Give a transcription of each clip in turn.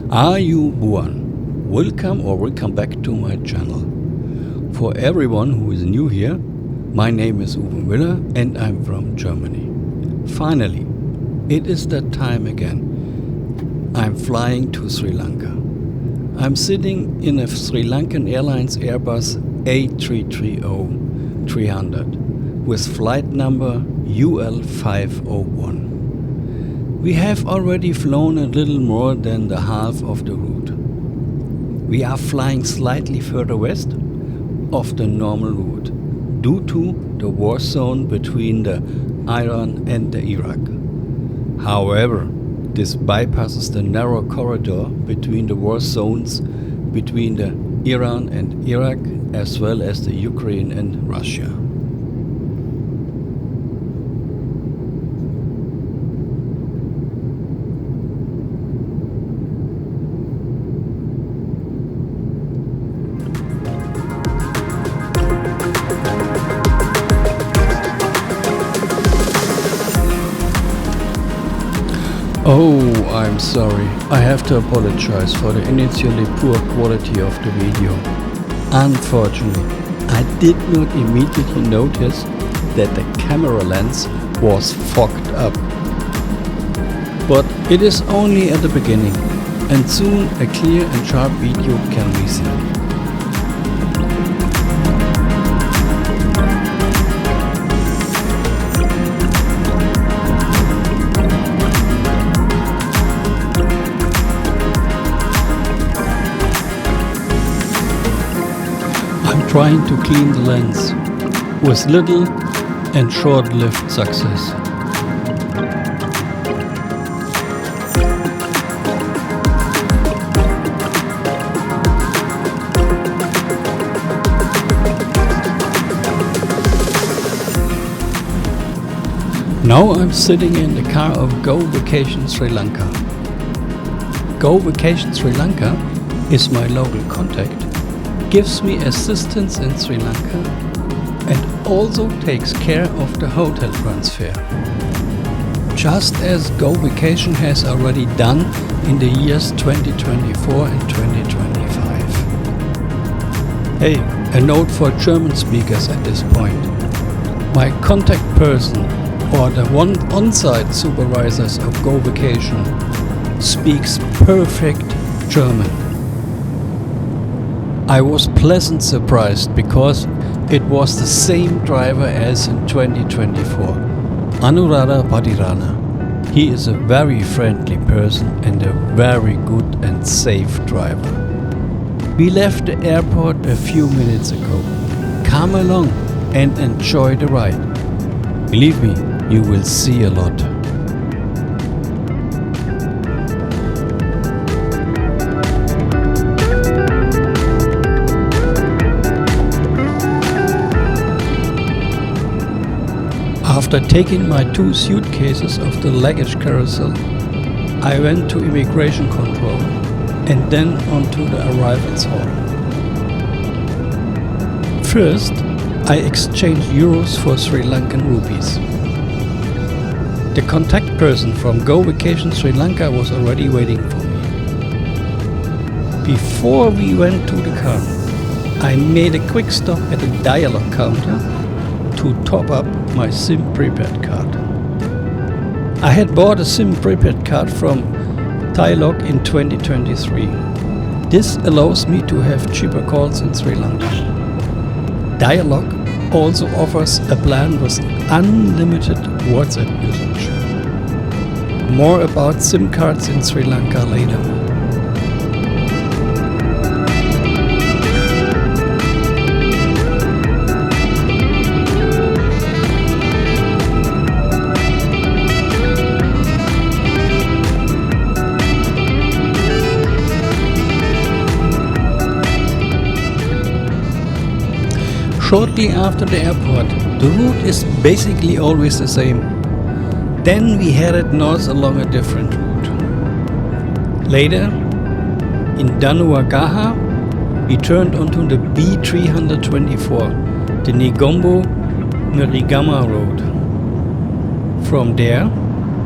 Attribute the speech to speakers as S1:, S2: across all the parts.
S1: Buan. Welcome back to my channel. For everyone who is new here, my name is Uwe Müller and I'm from Germany. Finally, it is that time again. I'm flying to Sri Lanka. I'm sitting in a Sri Lankan Airlines Airbus A330-300 with flight number UL501. We have already flown a little more than the half of the route. We are flying slightly further west of the normal route due to the war zone between the Iran and the Iraq. However, this bypasses the narrow corridor between the war zones between the Iran and Iraq as well as the Ukraine and Russia. Oh, I'm sorry. I have to apologize for the initially poor quality of the video. Unfortunately, I did not immediately notice that the camera lens was fogged up. But it is only at the beginning, and soon a clear and sharp video can be seen. Trying to clean the lens with little and short-lived success. Now I'm sitting in the car of Go Vacation Sri Lanka. Go Vacation Sri Lanka is my local contact, gives me assistance in Sri Lanka and also takes care of the hotel transfer, just as Go Vacation has already done in the years 2024 and 2025. Hey, a note for German speakers at this point. My contact person or the one on-site supervisors of Go Vacation speaks perfect German. I was pleasantly surprised because it was the same driver as in 2024, Anurada Padirana. He is a very friendly person and a very good and safe driver. We left the airport a few minutes ago. Come along and enjoy the ride. Believe me, you will see a lot. After taking my 2 suitcases off the luggage carousel, I went to immigration control and then onto the arrivals hall. First, I exchanged euros for Sri Lankan rupees. The contact person from Go Vacation Sri Lanka was already waiting for me. Before we went to the car, I made a quick stop at the dialogue counter to top up my SIM prepaid card. I had bought a SIM prepaid card from Dialog in 2023. This allows me to have cheaper calls in Sri Lanka. Dialog also offers a plan with unlimited WhatsApp usage. More about SIM cards in Sri Lanka later. Shortly after the airport, the route is basically always the same. Then we headed north along a different route. Later, in Danuagaha, we turned onto the B324, the Negombo-Merigama road. From there,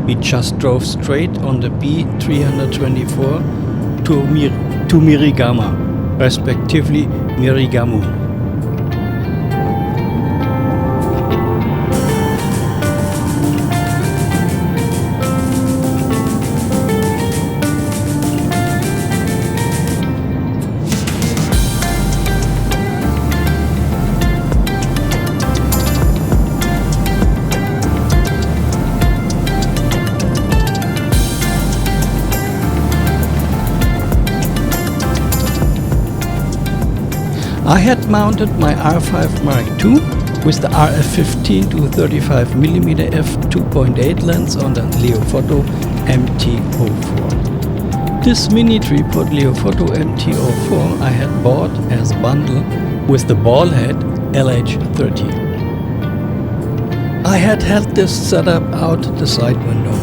S1: we just drove straight on the B324 to Mirigama, respectively Mirigamu. I had mounted my R5 Mark II with the RF15 to 35mm f2.8 lens on the Leofoto MT04. This mini tripod Leofoto MT04 I had bought as a bundle with the ball head LH30. I had held this setup out the side window.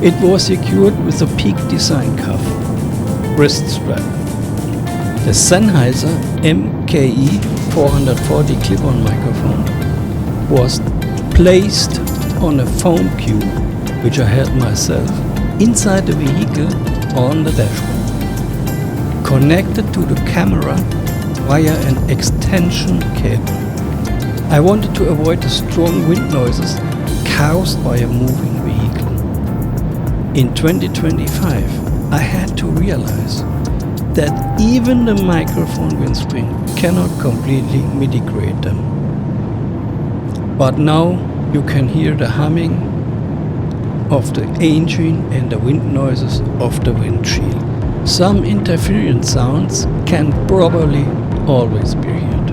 S1: It was secured with a Peak design cuff, wrist strap. The Sennheiser MKE 440 clip-on microphone was placed on a foam cube, which I had myself, inside the vehicle on the dashboard, connected to the camera via an extension cable. I wanted to avoid the strong wind noises caused by a moving vehicle. In 2025, I had to realize that even the microphone windscreen cannot completely mitigate them. But now you can hear the humming of the engine and the wind noises of the windshield. Some interference sounds can probably always be heard.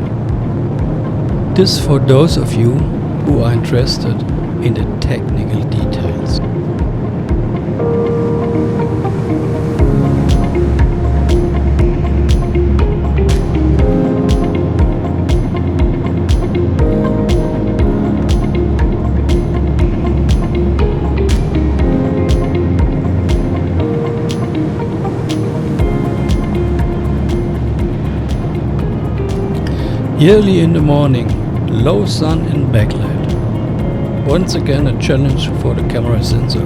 S1: This for those of you who are interested in the technical details. Early in the morning, low sun and backlight. Once again a challenge for the camera sensor.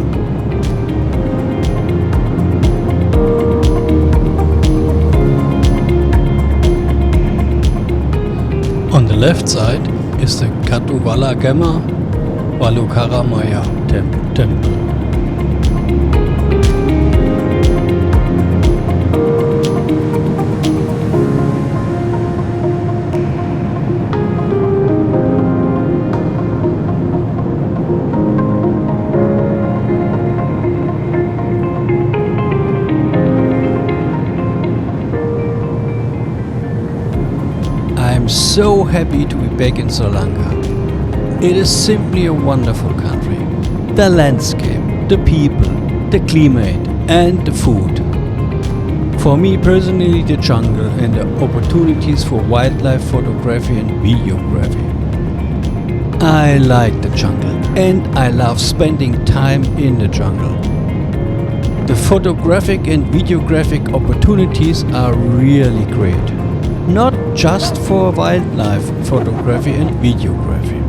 S1: On the left side is the Katuvalagama Valukaramaya temple. So happy to be back in Sri Lanka. It is simply a wonderful country. The landscape, the people, the climate and the food. For me personally, the jungle and the opportunities for wildlife photography and videography. I like the jungle and I love spending time in the jungle. The photographic and videographic opportunities are really great. Not just for wildlife photography and videography.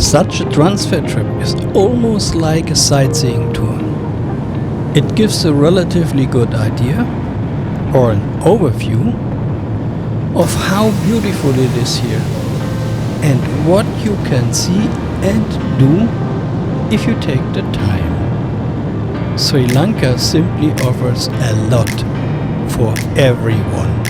S1: Such a transfer trip is almost like a sightseeing tour. It gives a relatively good idea or an overview of how beautiful it is here and what you can see and do if you take the time. Sri Lanka simply offers a lot for everyone.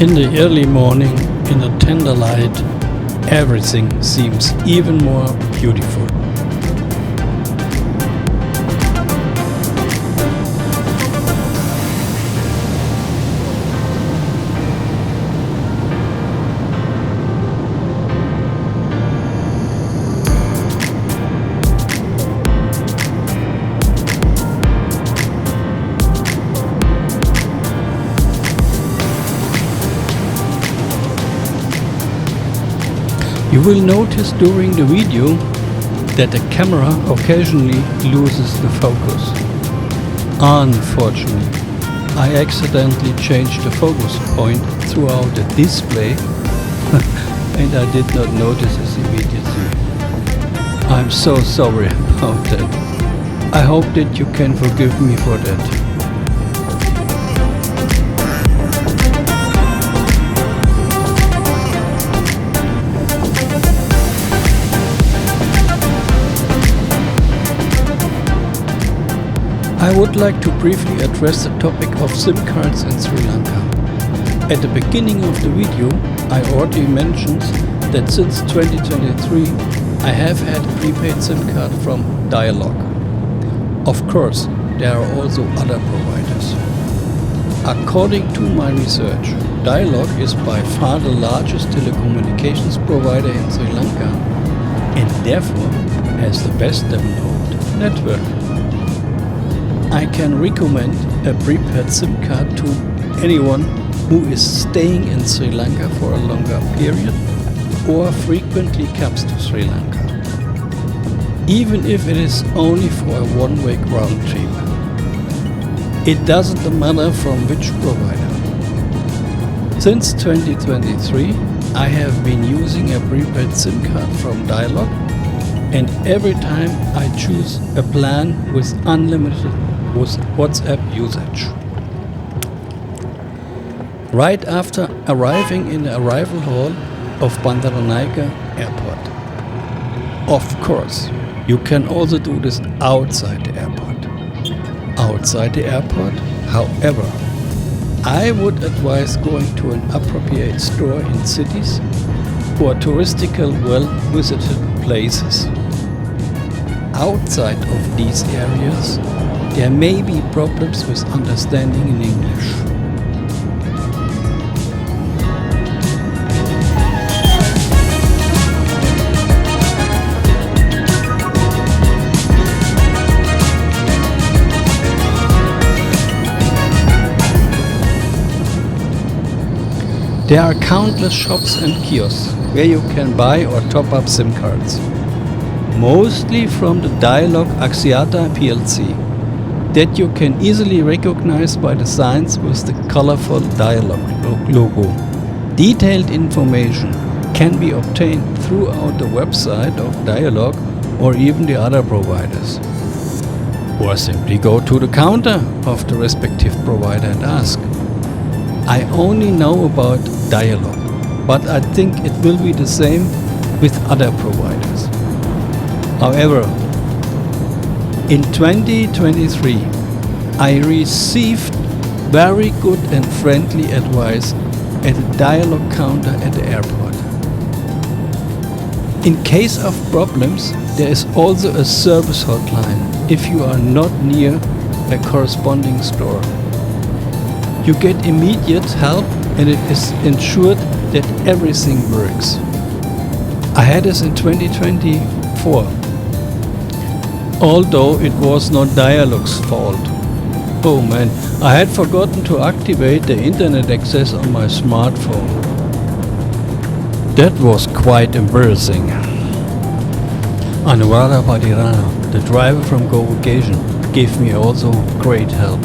S1: In the early morning, in the tender light, everything seems even more beautiful. You will notice during the video that the camera occasionally loses the focus. Unfortunately, I accidentally changed the focus point throughout the display and I did not notice this immediately. I'm so sorry about that. I hope that you can forgive me for that. I would like to briefly address the topic of SIM cards in Sri Lanka. At the beginning of the video, I already mentioned that since 2023 I have had a prepaid SIM card from Dialog. Of course, there are also other providers. According to my research, Dialog is by far the largest telecommunications provider in Sri Lanka and therefore has the best developed network. I can recommend a prepaid SIM card to anyone who is staying in Sri Lanka for a longer period or frequently comes to Sri Lanka, even if it is only for a one-way round trip. It doesn't matter from which provider. Since 2023, I have been using a prepaid SIM card from Dialog, and every time I choose a plan with unlimited WhatsApp usage. Right after arriving in the arrival hall of Bandaranaike Airport. Of course, you can also do this outside the airport. Outside the airport, however, I would advise going to an appropriate store in cities or touristical well-visited places. Outside of these areas, there may be problems with understanding in English. There are countless shops and kiosks where you can buy or top up SIM cards, mostly from the Dialog Axiata PLC, that you can easily recognize by the signs with the colorful Dialog logo. Detailed information can be obtained throughout the website of Dialog or even the other providers. Or simply go to the counter of the respective provider and ask. I only know about Dialog, but I think it will be the same with other providers. However, in 2023, I received very good and friendly advice at a Dialog counter at the airport. In case of problems, there is also a service hotline if you are not near a corresponding store. You get immediate help and it is ensured that everything works. I had this in 2024. Although it was not Dialog's fault. Oh man, I had forgotten to activate the internet access on my smartphone. That was quite embarrassing. Anuradha Padirana, the driver from Go Vacation, gave me also great help.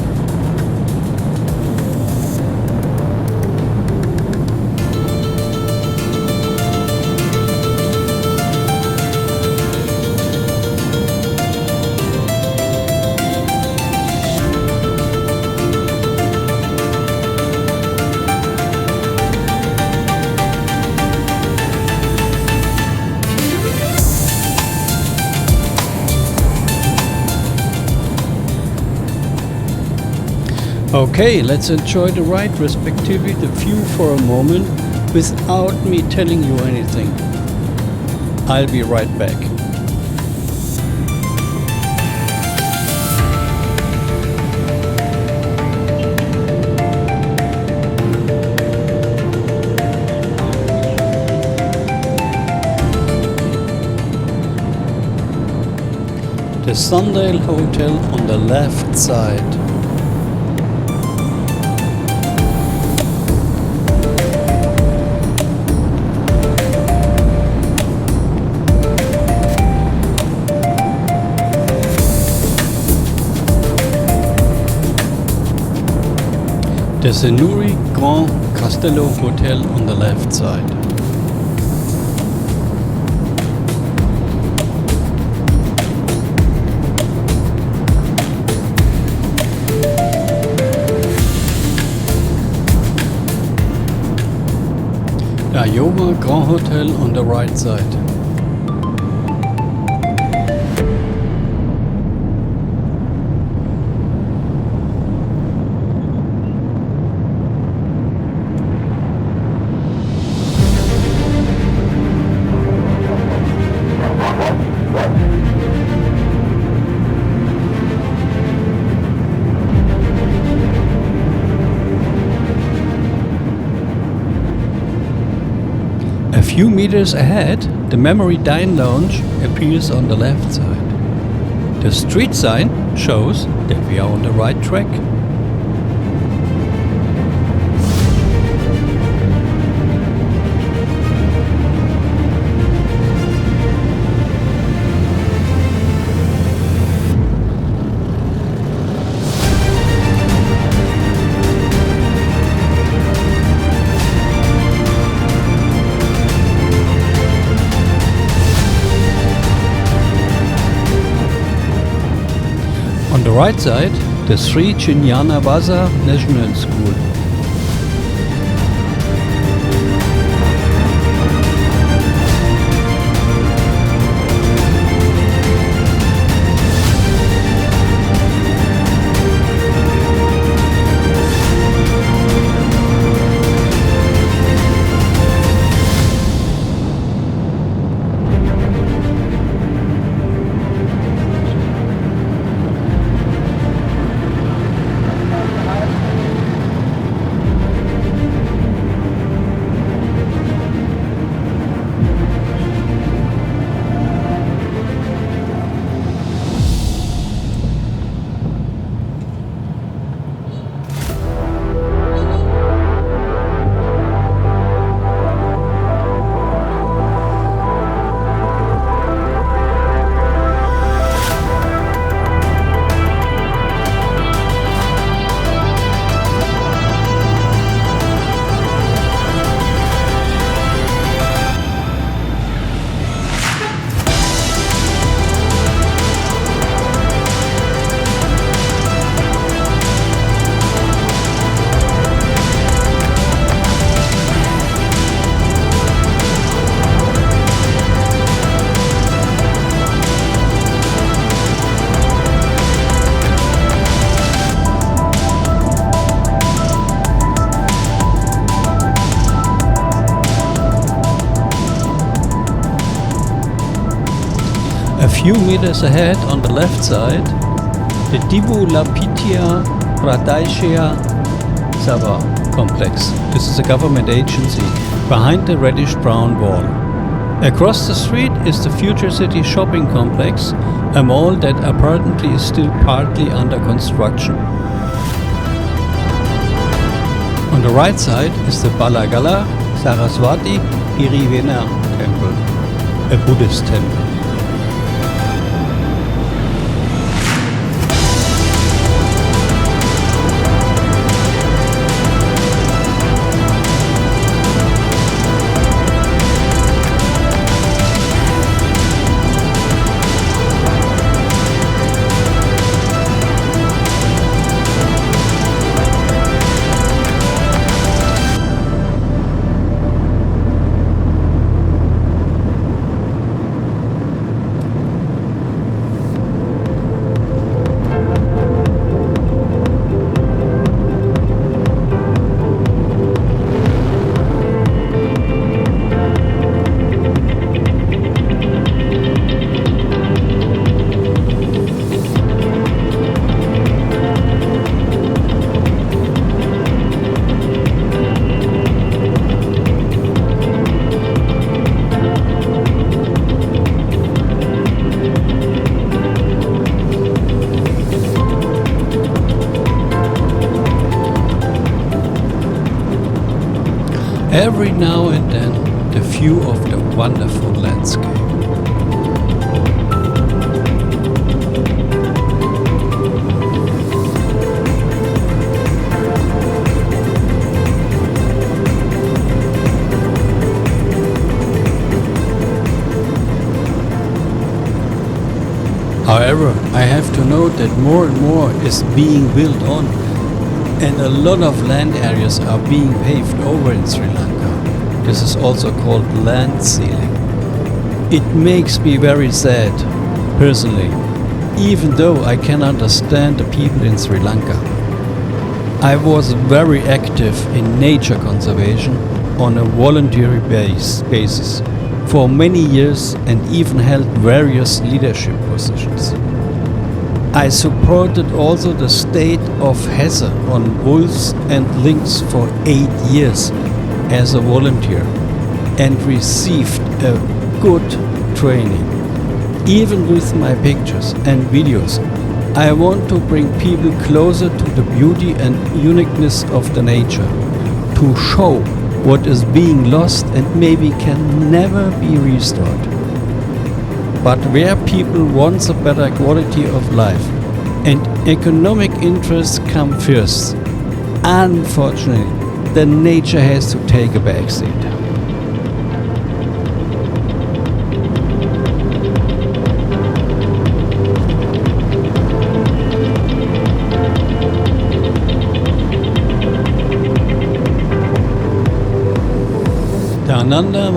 S1: Okay, let's enjoy the ride, respectively the view for a moment, without me telling you anything. I'll be right back. The Sundale Hotel on the left side. The Senuri Grand Castello Hotel on the left side. The Ayoma Grand Hotel on the right side. A few meters ahead, the Memory Dine Lounge appears on the left side. The street sign shows that we are on the right track. On the right side, the Sri Chinnavasa National School. A few meters ahead on the left side, the Divulapitiya Pradeshya Sabha complex. This is a government agency behind the reddish-brown wall. Across the street is the Future City shopping complex, a mall that apparently is still partly under construction. On the right side is the Balagala Saraswati Pirivena temple, a Buddhist temple. Every now and then, the view of the wonderful landscape. However, I have to note that more and more is being built on, and a lot of land areas are being paved over in Sri Lanka. This is also called land sealing. It makes me very sad, personally, even though I can understand the people in Sri Lanka. I was very active in nature conservation on a voluntary basis for many years and even held various leadership positions. I supported also the state of Hesse on wolves and lynx for 8 years as a volunteer and received a good training. Even with my pictures and videos, I want to bring people closer to the beauty and uniqueness of the nature, to show what is being lost and maybe can never be restored. But where people want a better quality of life and economic interests come first, unfortunately, then nature has to take a backseat. The Ananda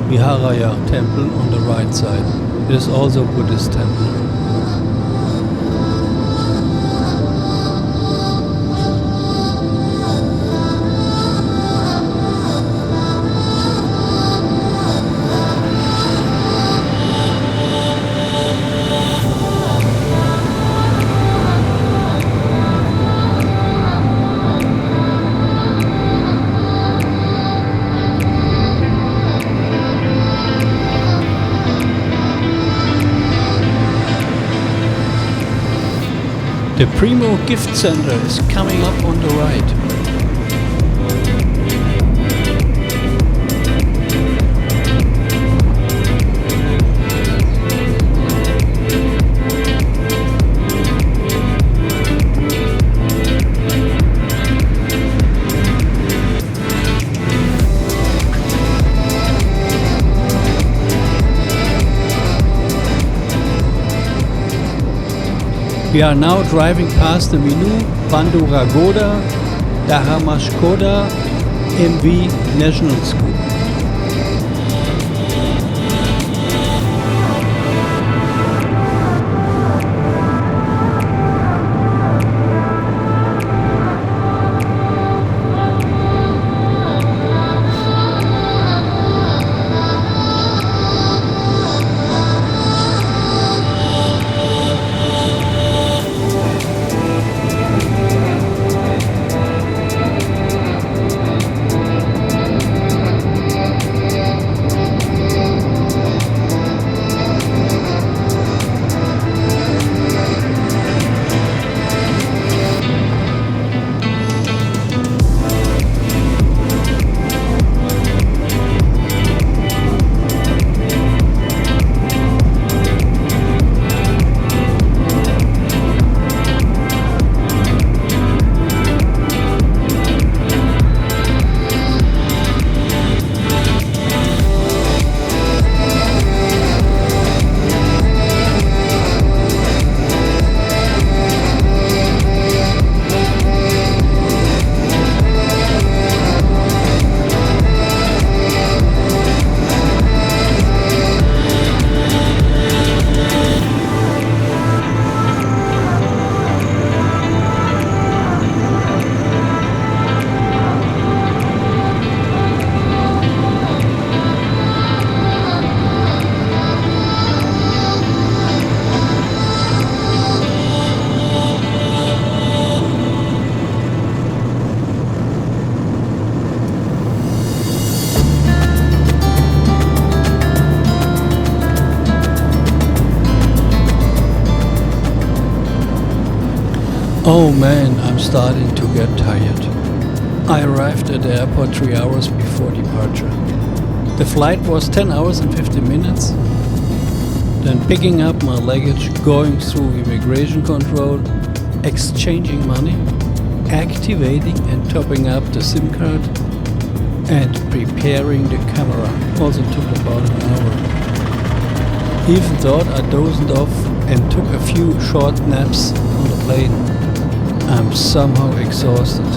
S1: Viharaya temple on the right side. It is also a Buddhist temple. The Primo Gift Center is coming up on the right. We are now driving past the Minu, Banduragoda, Dharamashkoda MV National School. Oh man, I'm starting to get tired. I arrived at the airport 3 hours before departure. The flight was 10 hours and 50 minutes. Then picking up my luggage, going through immigration control, exchanging money, activating and topping up the SIM card, and preparing the camera. Also took about an hour. Even thought I dozed off and took a few short naps on the plane. I'm somehow exhausted.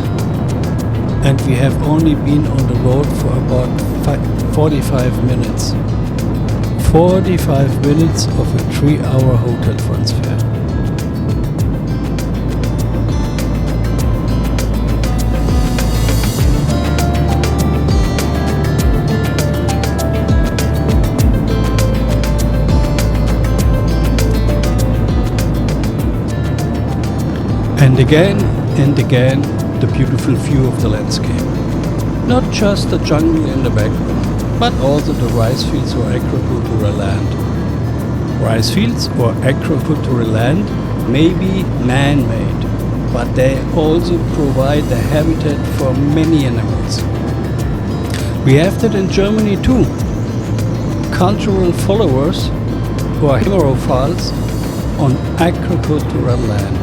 S1: And we have only been on the road for about 45 minutes. 45 minutes of a 3-hour hotel transfer. And again, the beautiful view of the landscape. Not just the jungle in the background, but also the rice fields or agricultural land. Rice fields or agricultural land may be man-made, but they also provide the habitat for many animals. We have that in Germany too. Cultural followers who are heterophiles on agricultural land.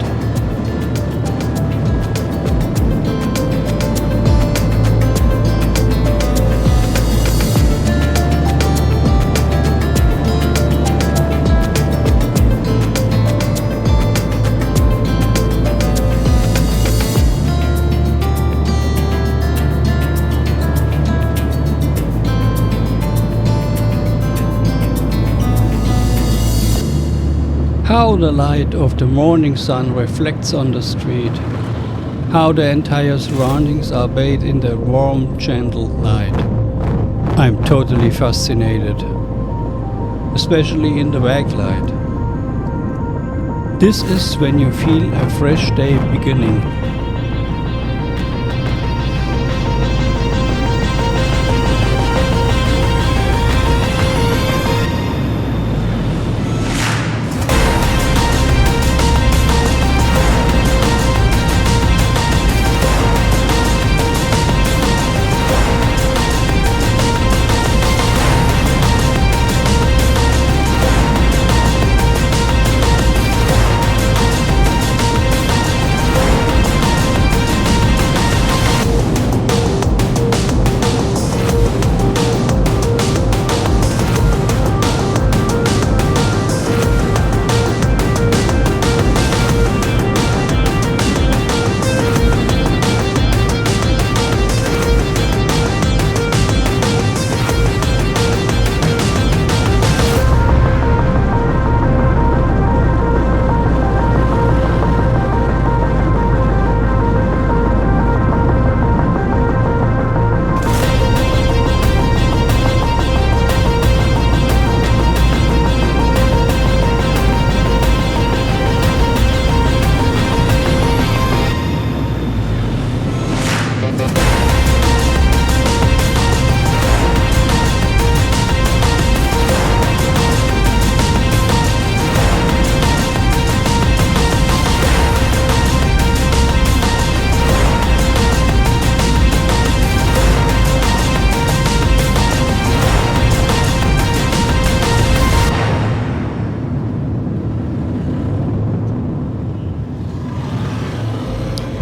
S1: How the light of the morning sun reflects on the street. How the entire surroundings are bathed in the warm, gentle light. I'm totally fascinated, especially in the backlight. This is when you feel a fresh day beginning.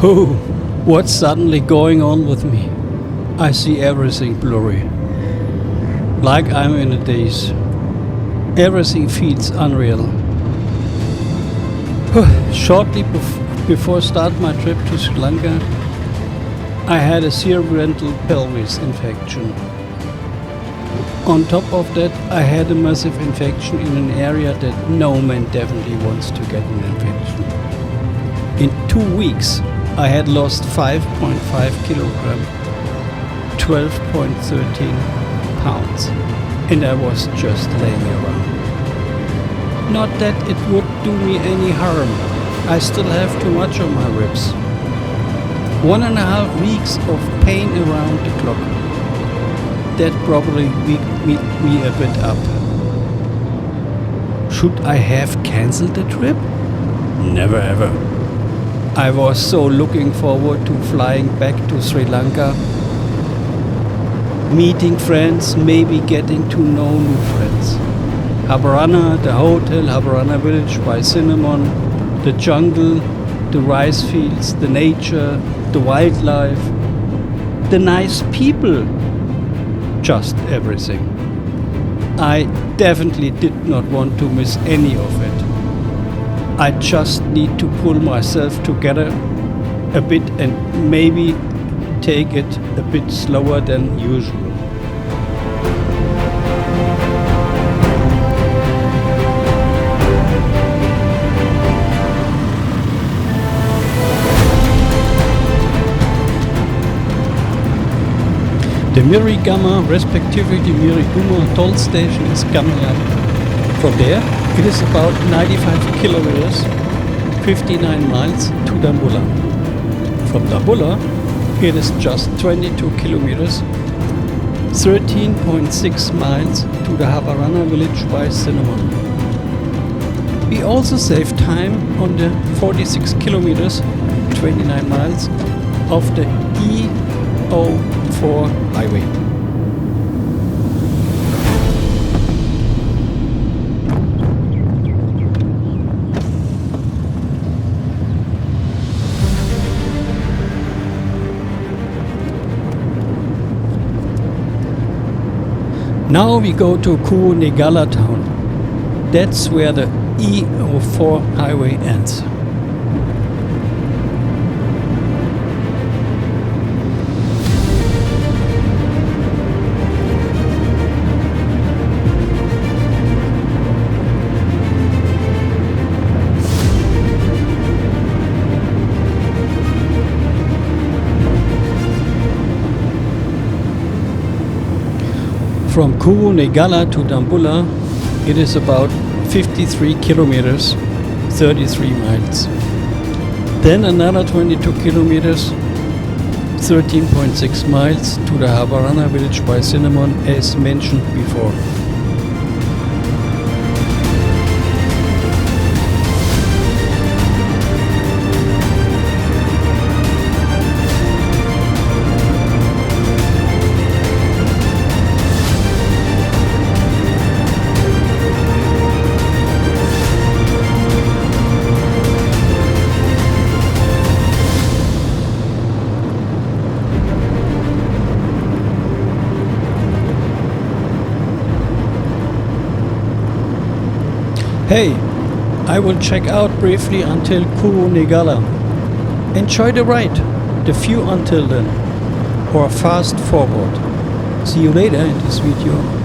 S1: Oh, what's suddenly going on with me? I see everything blurry. Like I'm in a daze. Everything feels unreal. Shortly before start my trip to Sri Lanka, I had a cerebral pelvis infection. On top of that, I had a massive infection in an area that no man definitely wants to get an infection. In 2 weeks, I had lost 5.5 kilogram, 12.13 pounds, and I was just laying around. Not that it would do me any harm. I still have too much on my ribs. 1.5 weeks of pain around the clock. That probably waked me a bit up. Should I have cancelled the trip? Never ever. I was so looking forward to flying back to Sri Lanka, meeting friends, maybe getting to know new friends. Habarana, the hotel, Habarana Village by Cinnamon, the jungle, the rice fields, the nature, the wildlife, the nice people, just everything. I definitely did not want to miss any of it. I just need to pull myself together a bit and maybe take it a bit slower than usual. The Mirigama, respectively the Miriguma toll station is coming up. From there, it is about 95 kilometers, 59 miles to Dambulla. From Dambulla, it is just 22 kilometers, 13.6 miles to the Habarana Village by Cinnamon. We also save time on the 46 kilometers, 29 miles of the E04 highway. Now we go to Kurunegala town. That's where the E04 highway ends. From Kurunegala to Dambulla, it is about 53 kilometers, 33 miles. Then another 22 kilometers, 13.6 miles to the Habarana Village by Cinnamon, as mentioned before. Hey, I will check out briefly until Kurunegala. Enjoy the ride, the view until then, or fast forward. See you later in this video.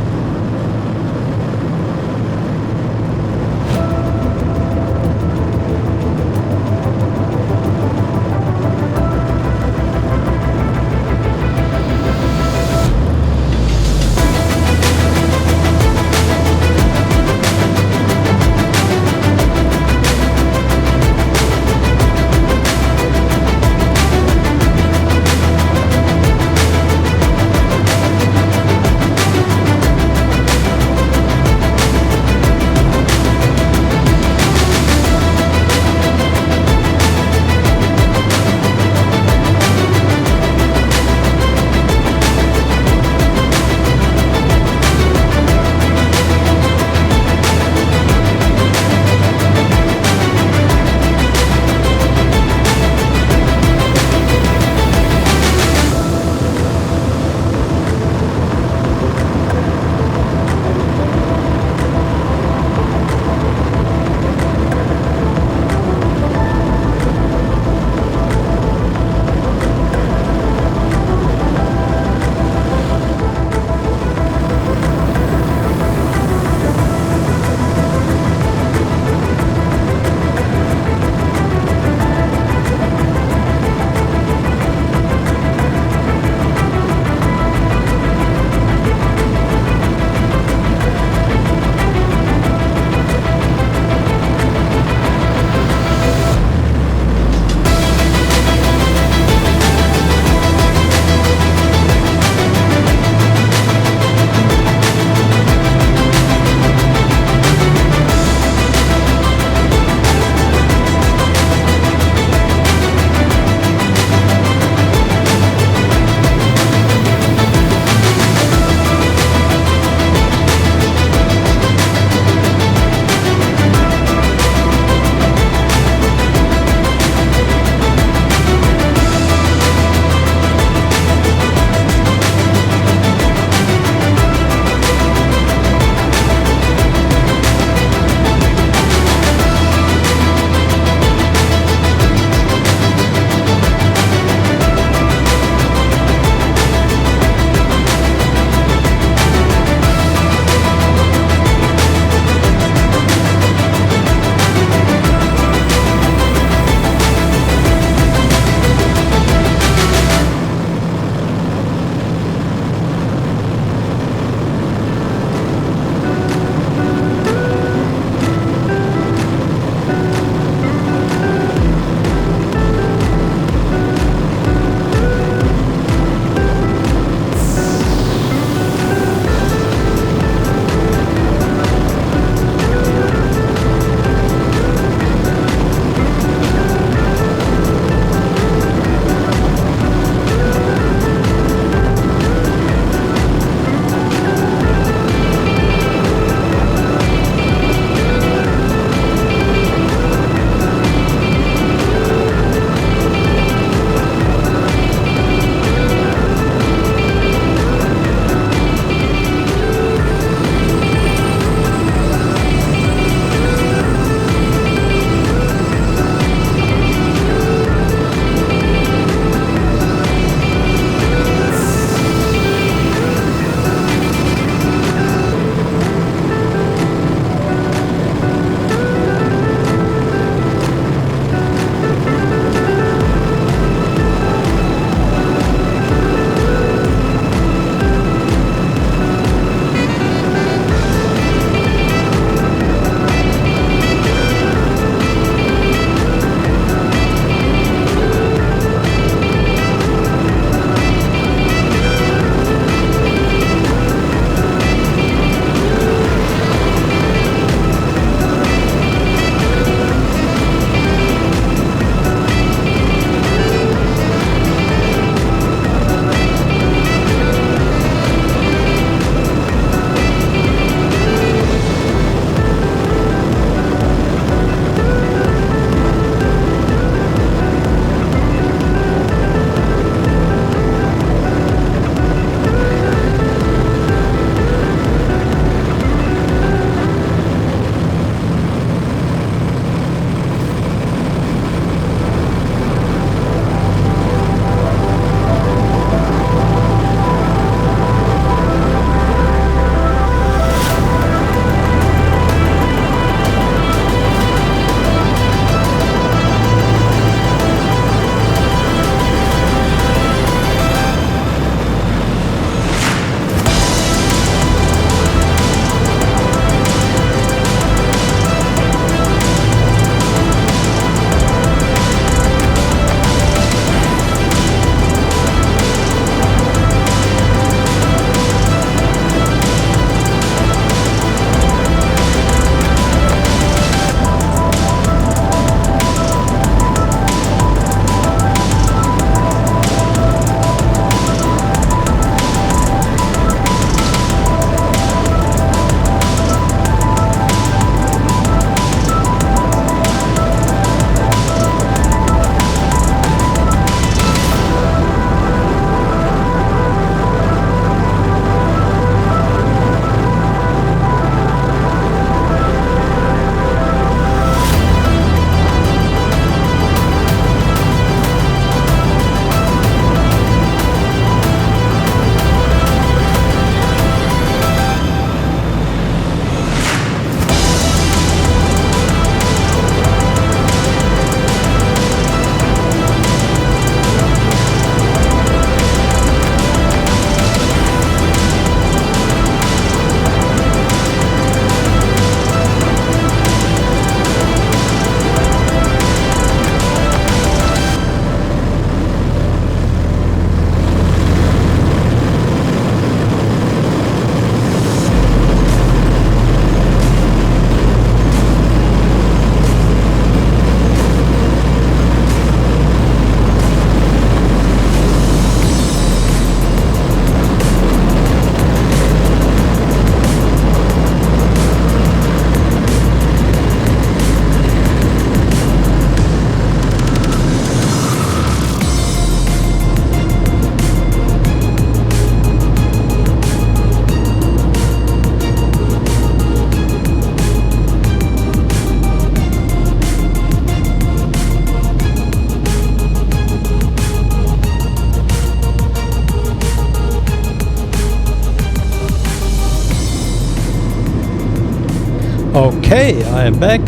S1: Okay, I am back.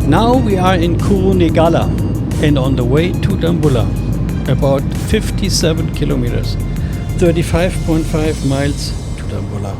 S1: Now we are in Kurunegala and on the way to Dambulla, about 57 kilometers, 35.5 miles to Dambulla.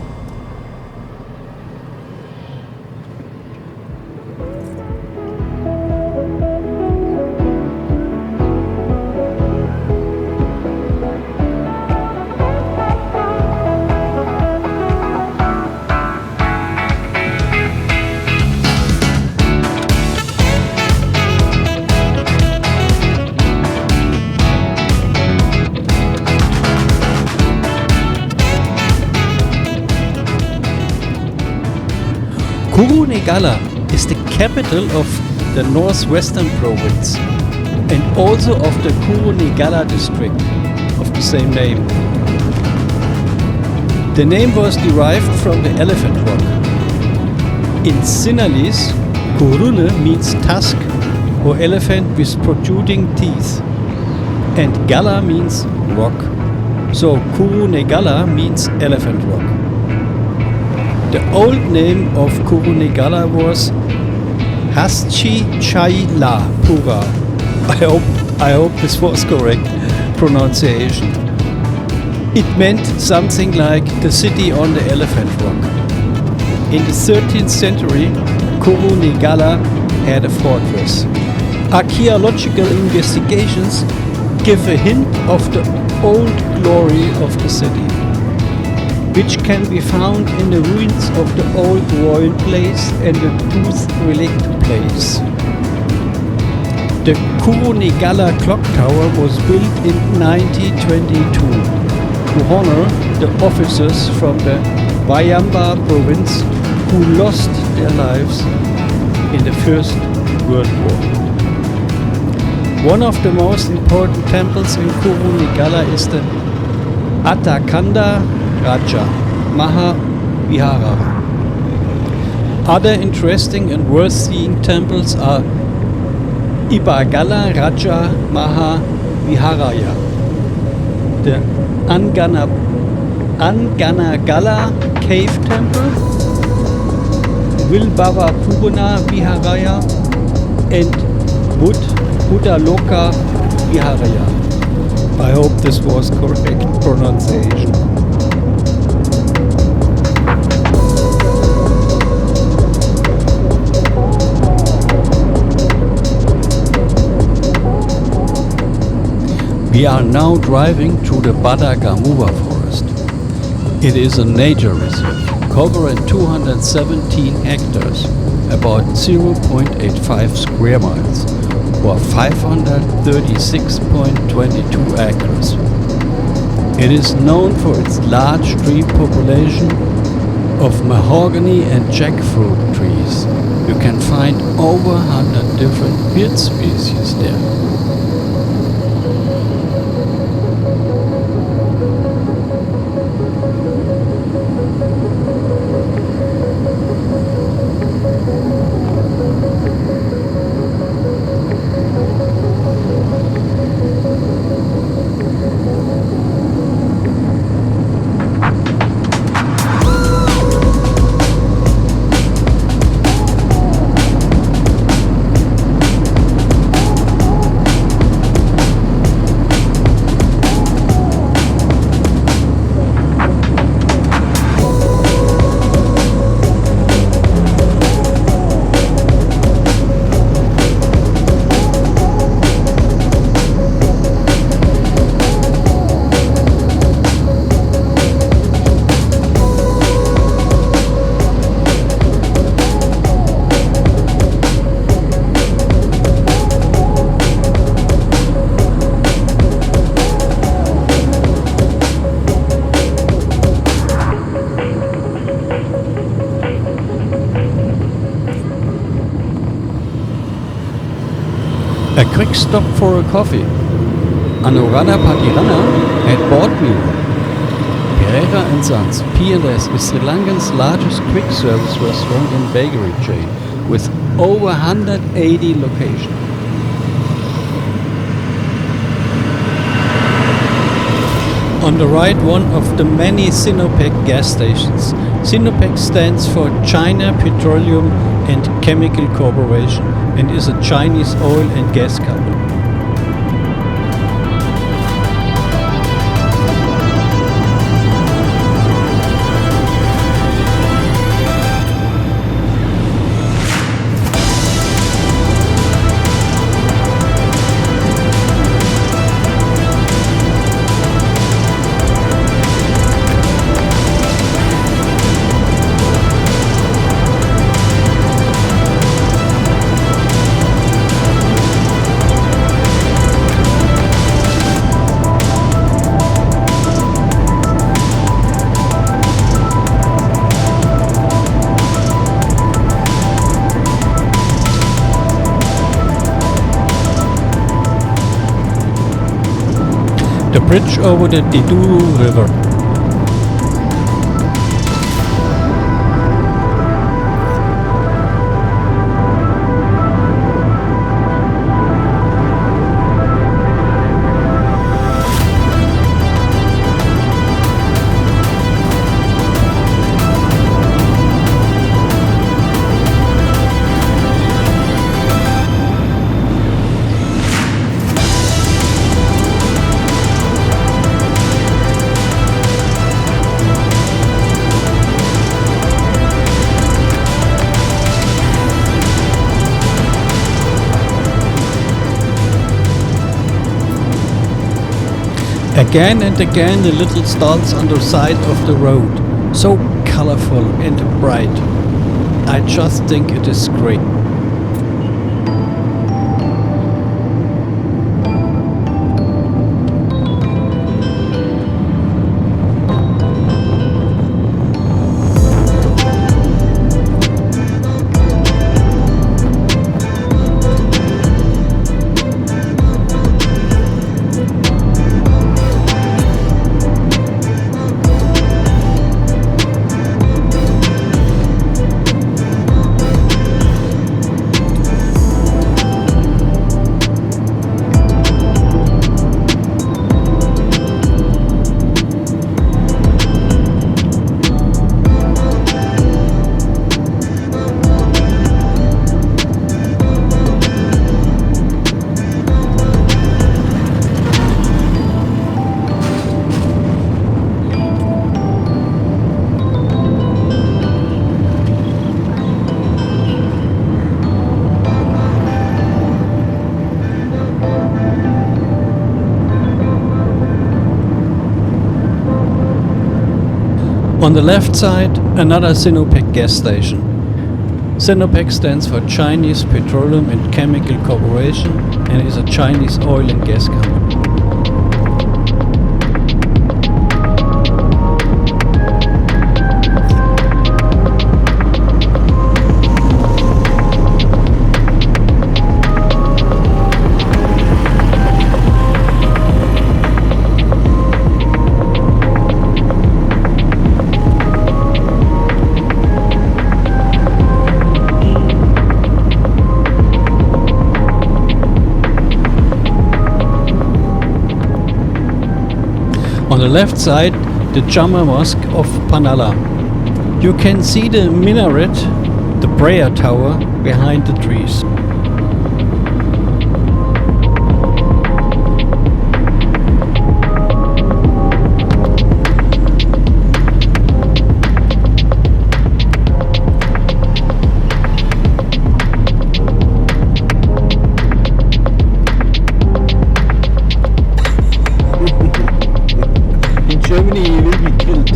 S1: Kurunegala is the capital of the northwestern province and also of the Kurunegala district of the same name. The name was derived from the elephant rock. In Sinhalese, Kurune means tusk or elephant with protruding teeth, and Gala means rock. So Kurunegala means elephant rock. The old name of Kurunegala was Haschi Chaila Pura. I hope this was correct pronunciation. It meant something like the city on the elephant rock. In the 13th century, Kurunegala had a fortress. Archaeological investigations give a hint of the old glory of the city, which can be found in the ruins of the old royal place and the Tooth Relict place. The Kurunegala clock tower was built in 1922 to honor the officers from the Wayamba province who lost their lives in the First World War. One of the most important temples in Kurunegala is the Atakanda Raja Maha Vihara. Other interesting and worth seeing temples are Ibagala Raja Maha Viharaya, the Anganagala Cave Temple, Vilbhava Purana Viharaya, and Buddhaloka Viharaya. I hope this was correct pronunciation. We are now driving through the Badagamuwa forest. It is a nature reserve covering 217 hectares, about 0.85 square miles, or 536.22 acres. It is known for its large tree population of mahogany and jackfruit trees. You can find over 100 different bird species there. A quick stop for a coffee. Anuradha Patirana had bought me one. Pereira & Sons, P&S, is Sri Lanka's largest quick service restaurant and bakery chain with over 180 locations. On the right, one of the many Sinopec gas stations. Sinopec stands for China Petroleum and Chemical Corporation and is a Chinese oil and gas company. The bridge over the Diduru River. Again and again the little stalls on the side of the road, so colorful and bright. I just think it is great. On the left side, another Sinopec gas station. Sinopec stands for Chinese Petroleum and Chemical Corporation and is a Chinese oil and gas company. On the left side, the Jama Mosque of Panala. You can see the minaret, the prayer tower, behind the trees.
S2: Germany, you will be killed.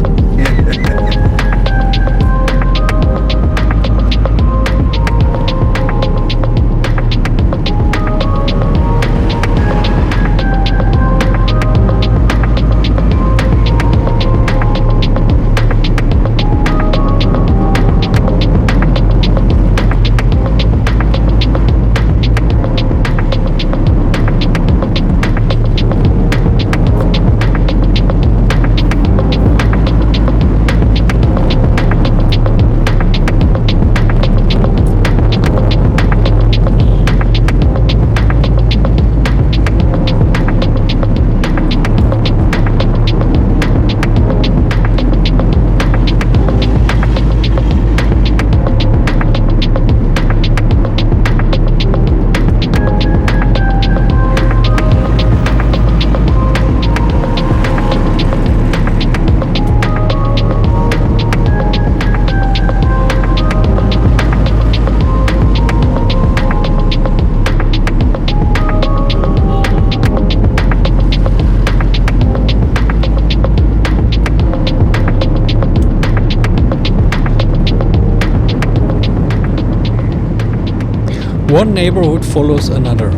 S1: One neighborhood follows another.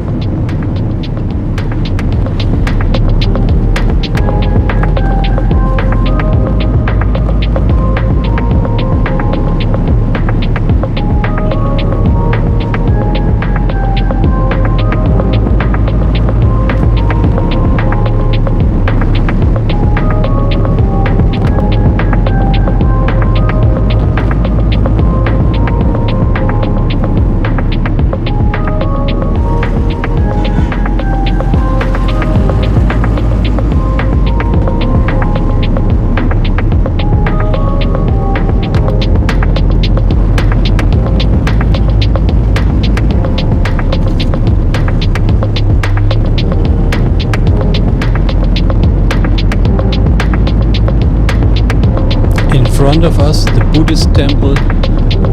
S1: In front of us, the Buddhist temple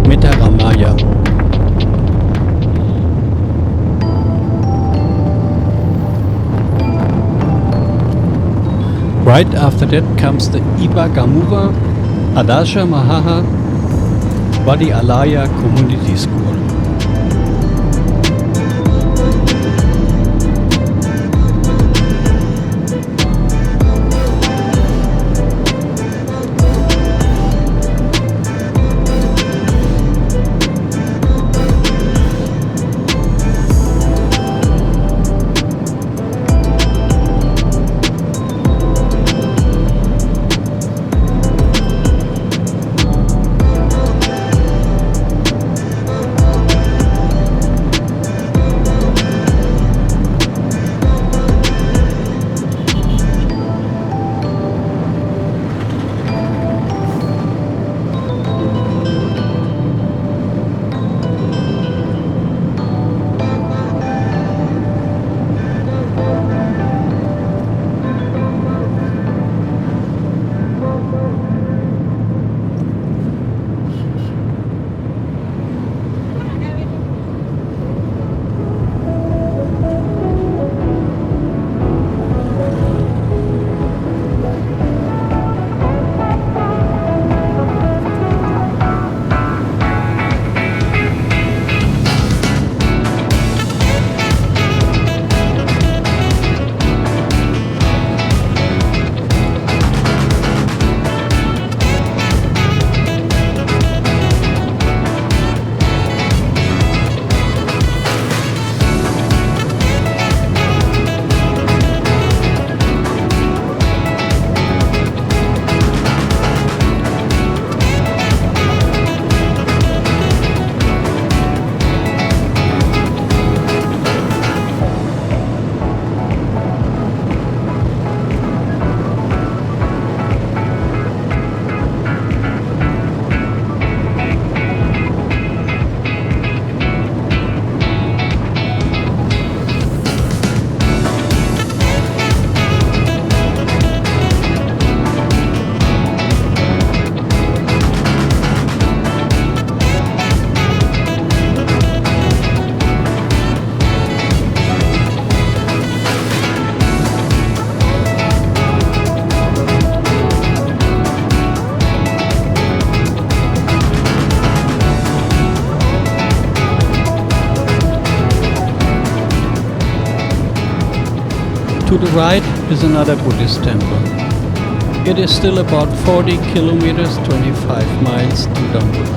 S1: Metaramaya. Right after that comes the Iba-Gamuwa Adasha Mahaha Vadialaya Community School. To the right is another Buddhist temple. It is still about 40 kilometers, 25 miles to Dambulla.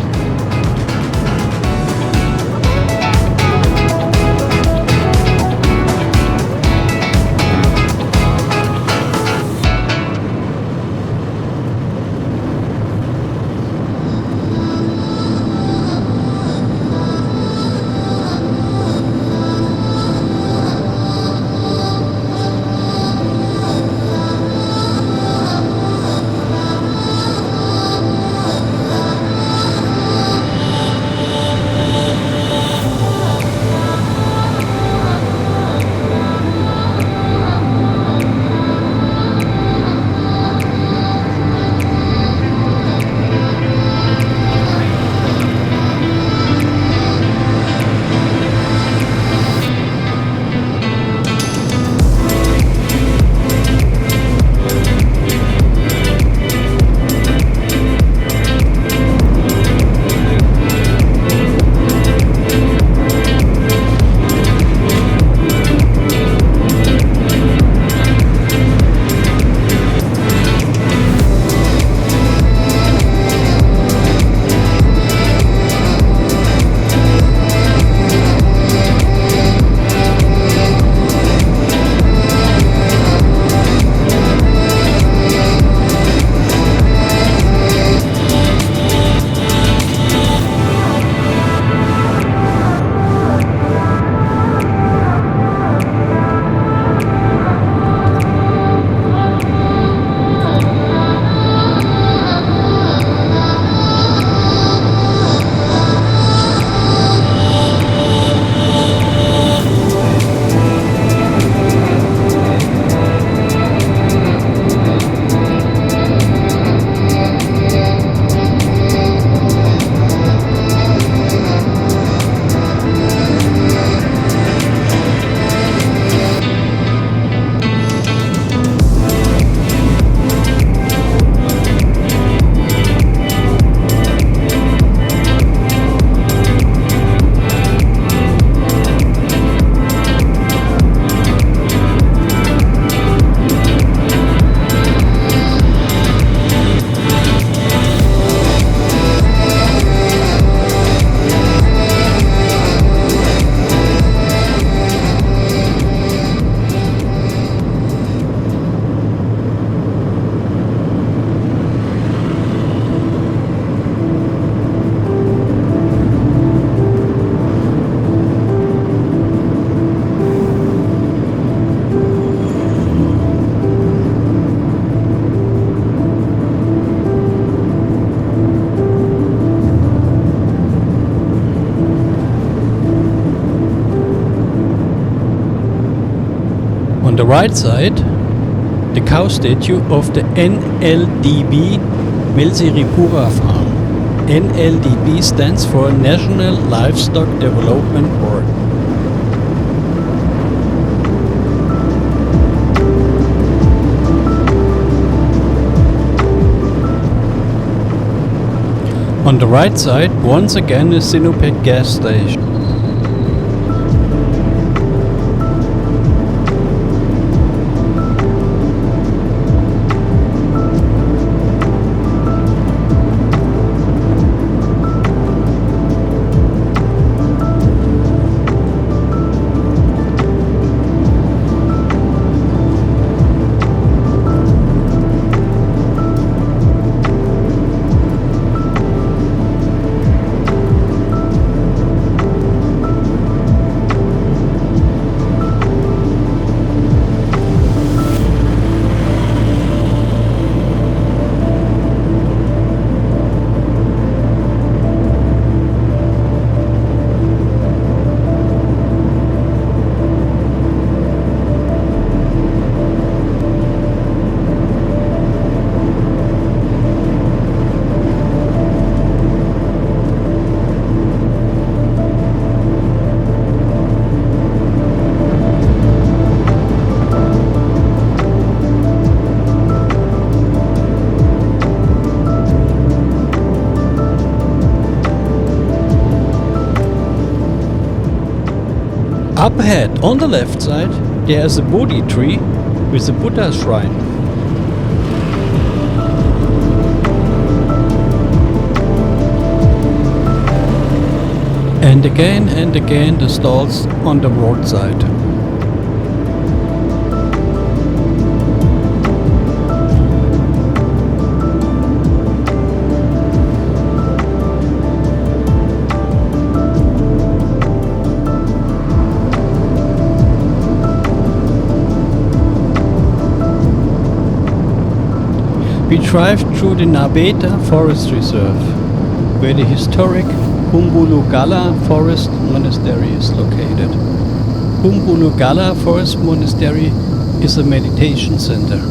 S1: the right side, the cow statue of the NLDB Melsiripura farm. NLDB stands for National Livestock Development Board. On the right side, once again, a Sinopec gas station. Up ahead, on the left side, there is a Bodhi tree with a Buddha shrine. And again the stalls on the roadside. We drive through the Nabeta Forest Reserve, where the historic Humbulugala Forest Monastery is located. Humbulugala Forest Monastery is a meditation center.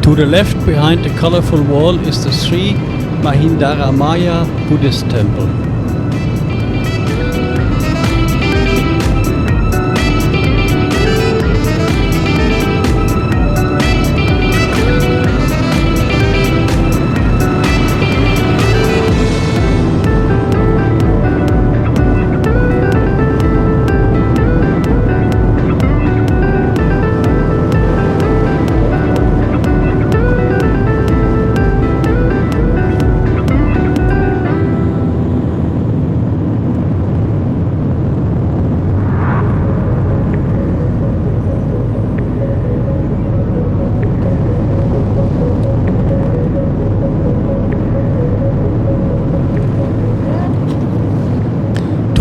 S1: To the left, behind the colorful wall, is the Sri Mahindaramaya Buddhist temple.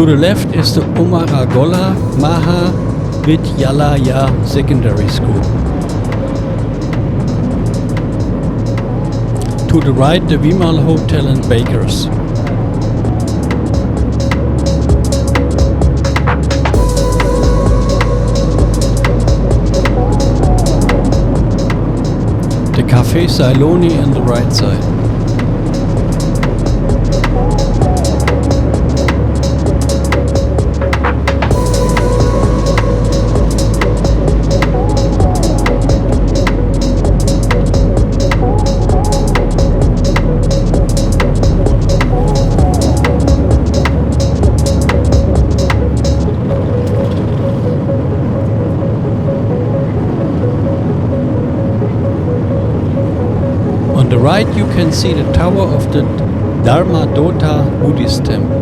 S1: To the left is the Umaragola Maha Vidyalaya Secondary School. To the right, the Vimal Hotel and Bakers. The Café Ceyloni on the right side. On the right you can see the tower of the Dharmadota Buddhist temple.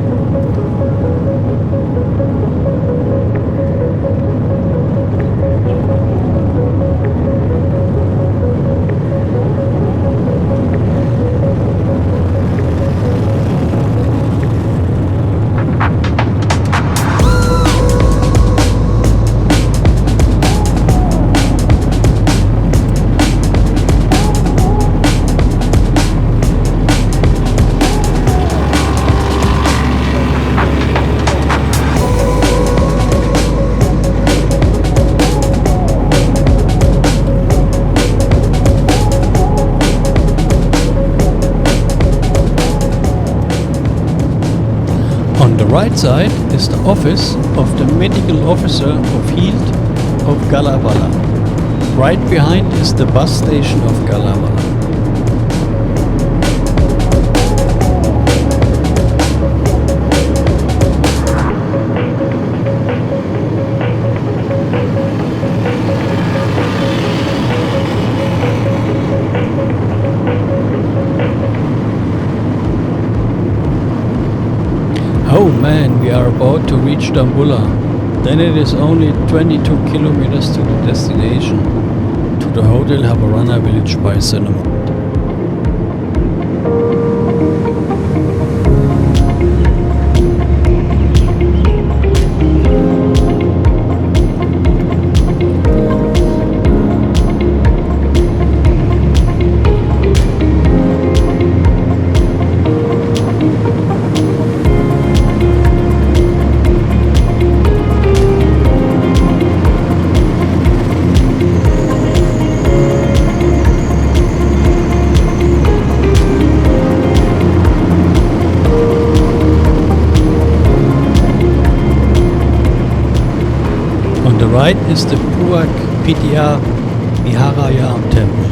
S1: On the right side is the office of the medical officer of Hild of Galavala. Right behind is the bus station of Galavala. Oh man, we are about to reach Dambulla. Then it is only 22 kilometers to the destination, to the Hotel Habarana Village by cinema. On the right is the Puak Pitya Viharaya temple.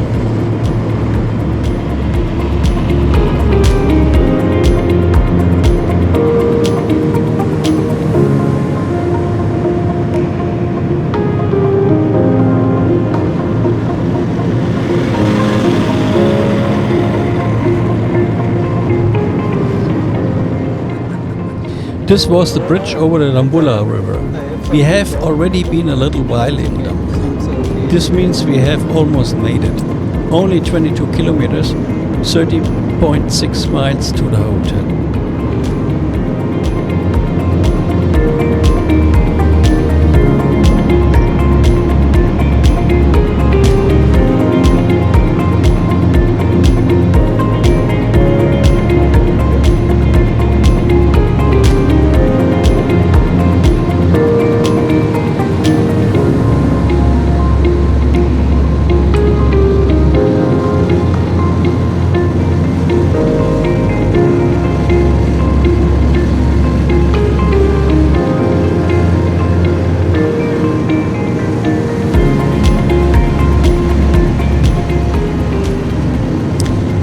S1: This was the bridge over the Dambulla river. We have already been a little while in Dambulla. This means we have almost made it. Only 22 kilometers, 30.6 miles to the hotel.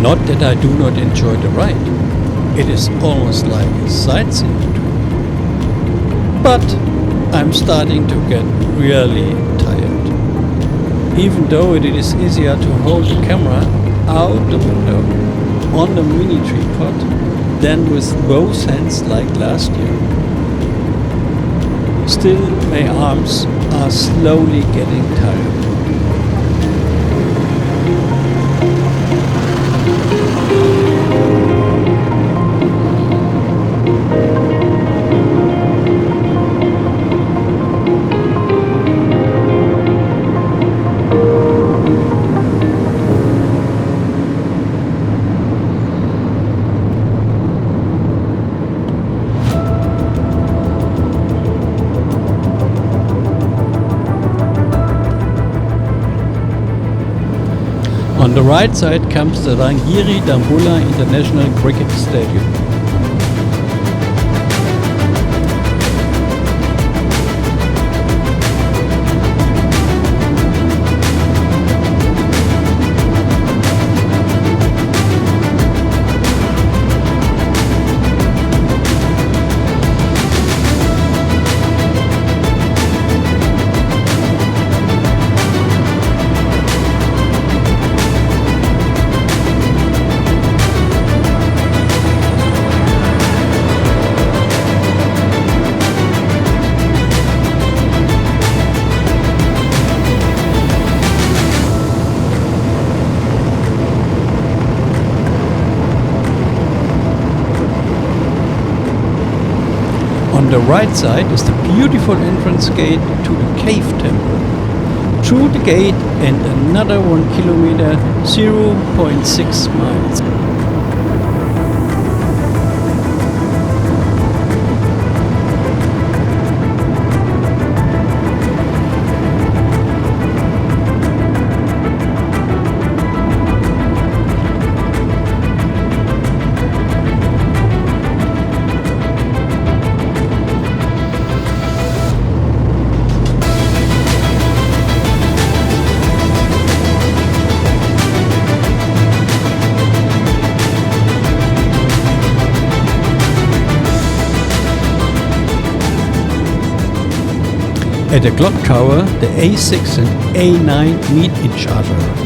S1: Not that I do not enjoy the ride. It is almost like a sightseeing tour. But I'm starting to get really tired. Even though it is easier to hold the camera out the window on the mini tripod than with both hands like last year. Still, my arms are slowly getting tired. right side comes the Rangiri Dambulla International Cricket Stadium. On the right side is the beautiful entrance gate to the cave temple. Through the gate and another 1 kilometer, 0.6 miles. At the clock tower, the A6 and A9 meet each other.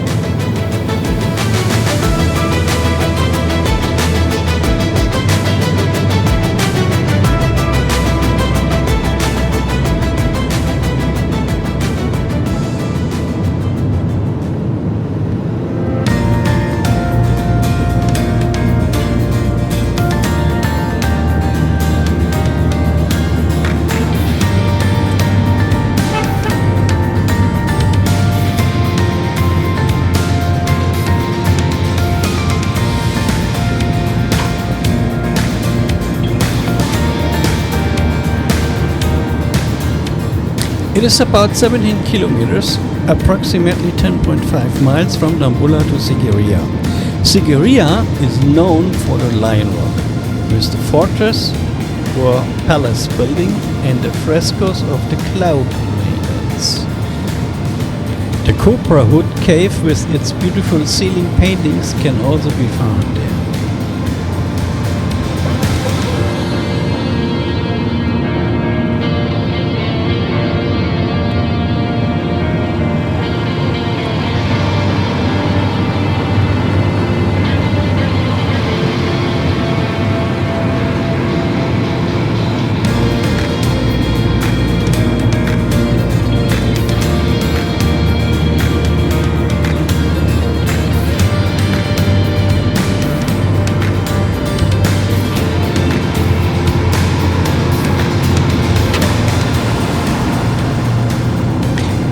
S1: It is about 17 kilometers, approximately 10.5 miles from Dambulla to Sigiriya. Sigiriya is known for the Lion Rock, with the fortress or palace building and the frescoes of the Cloud Maidens. The Cobra Hood cave with its beautiful ceiling paintings can also be found there.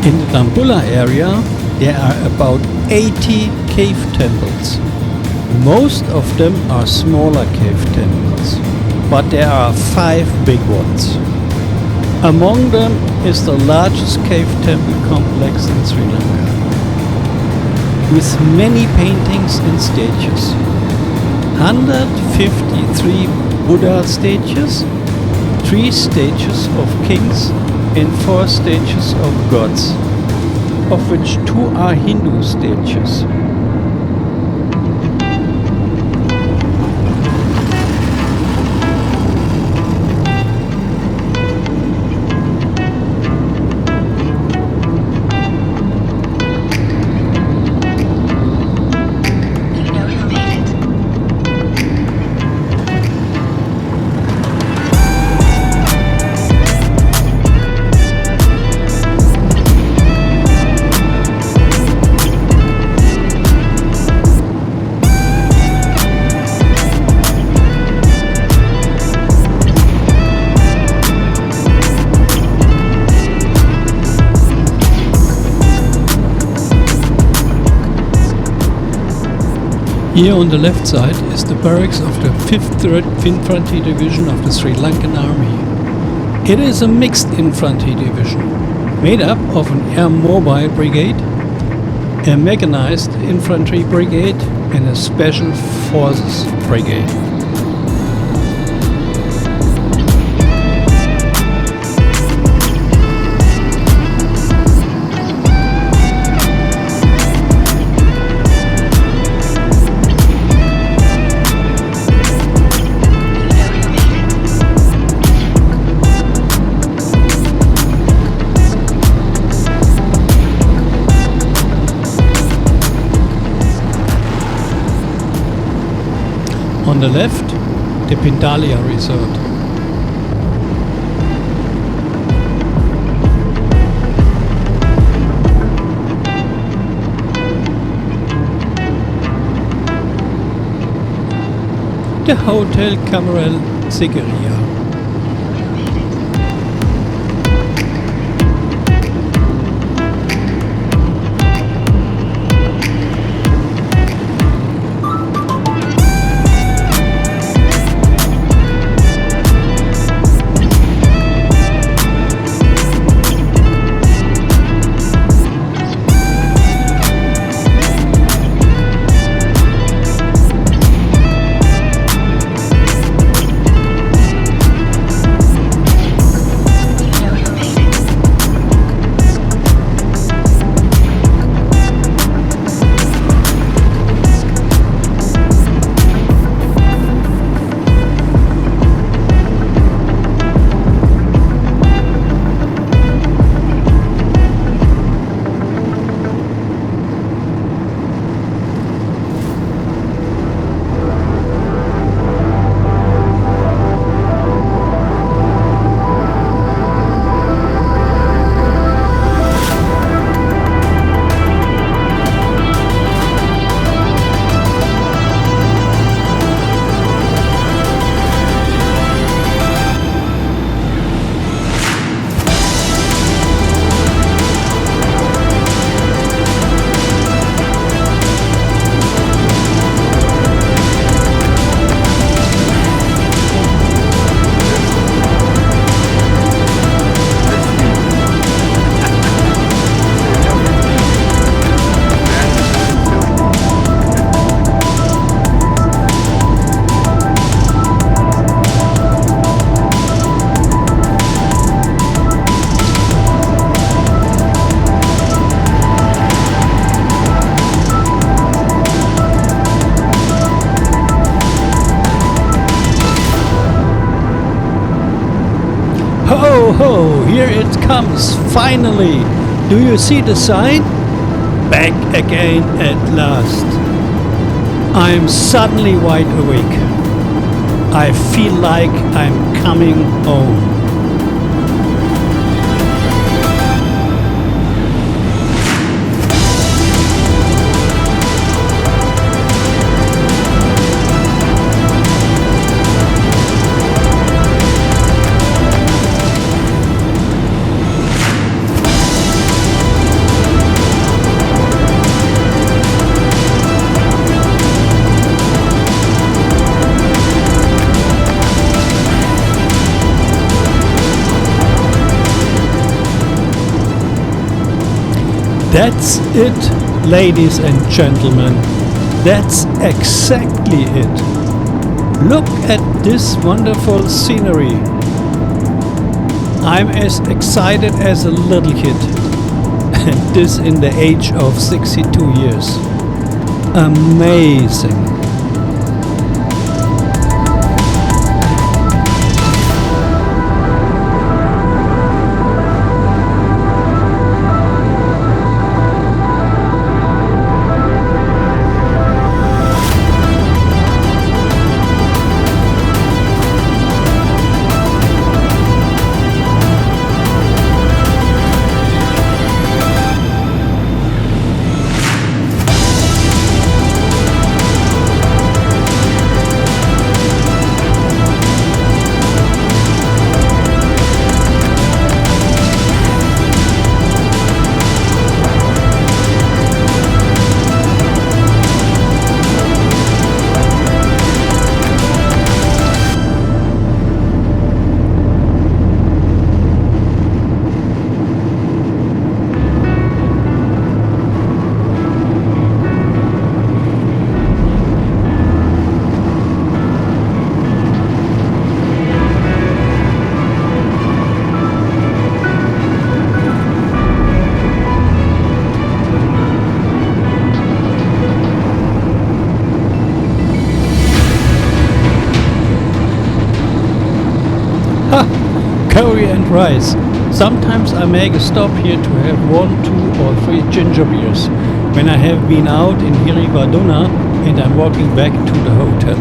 S1: In the Dambulla area, there are about 80 cave temples. Most of them are smaller cave temples, but there are 5 big ones. Among them is the largest cave temple complex in Sri Lanka, with many paintings and statues. 153 Buddha statues, 3 statues of kings, and 4 statues of gods, of which 2 are Hindu statues. Here on the left side is the barracks of the 5th Infantry Division of the Sri Lankan Army. It is a mixed infantry division, made up of an air mobile brigade, a mechanized infantry brigade and a special forces brigade. On the left, the Pindalia Resort. The Hotel Camarel Sigiriya. Ho ho, here it comes, finally! Do you see the sign? Back again at last. I'm suddenly wide awake. I feel like I'm coming home. That's it, ladies and gentlemen. That's exactly it. Look at this wonderful scenery. I'm as excited as a little kid. And this in the age of 62 years. Amazing. rice. Sometimes I make a stop here to have 1, 2 or 3 ginger beers when I have been out in Hirivaduna and I'm walking back to the hotel.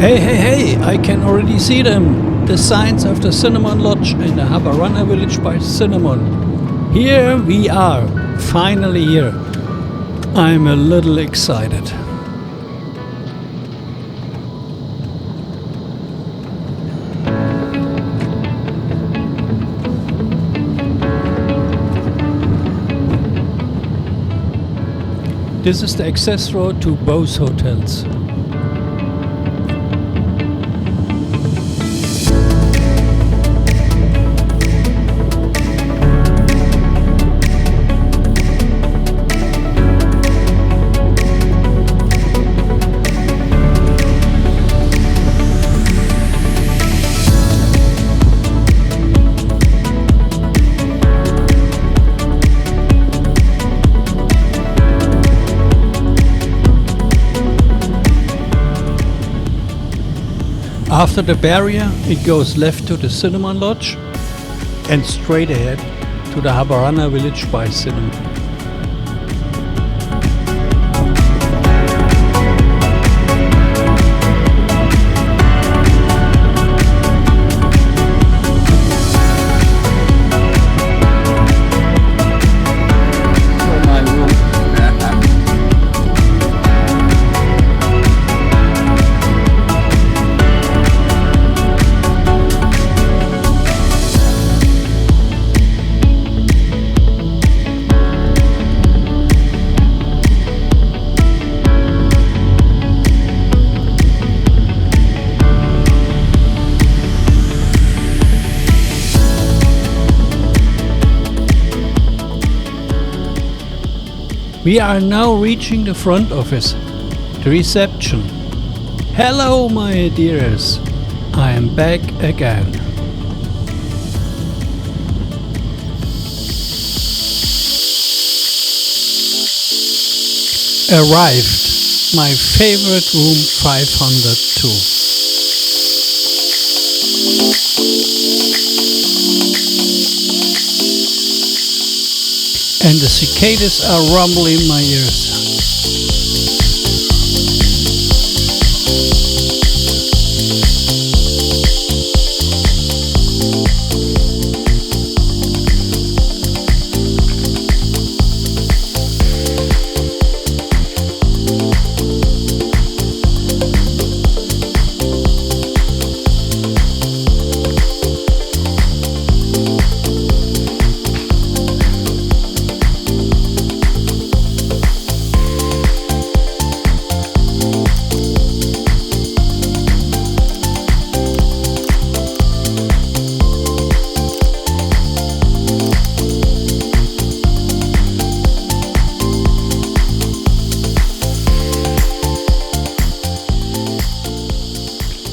S1: Hey, I can already see them. The signs of the Cinnamon Lodge and the Habarana Village by Cinnamon. Here we are, finally here. I'm a little excited. This is the access road to both hotels. After the barrier, it goes left to the Cinnamon Lodge and straight ahead to the Habarana Village by Cinnamon. We are now reaching the front office, the reception. Hello, my dears, I am back again. Arrived, my favorite room 502. And the cicadas are rumbling in my ears.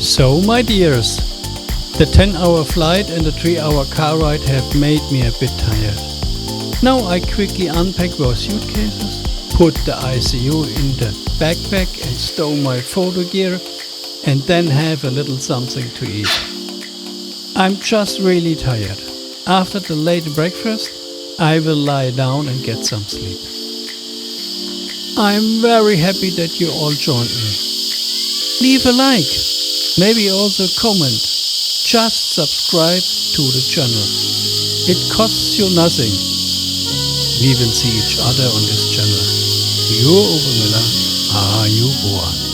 S1: So, my dears, the 10-hour flight and the 3-hour car ride have made me a bit tired. Now I quickly unpack those suitcases, put the ICU in the backpack and stow my photo gear, and then have a little something to eat. I'm just really tired. After the late breakfast, I will lie down and get some sleep. I'm very happy that you all joined me. Leave a like, maybe also a comment. Just subscribe to the channel. It costs you nothing. We will see each other on this channel. Your Uwe Müller, are you born?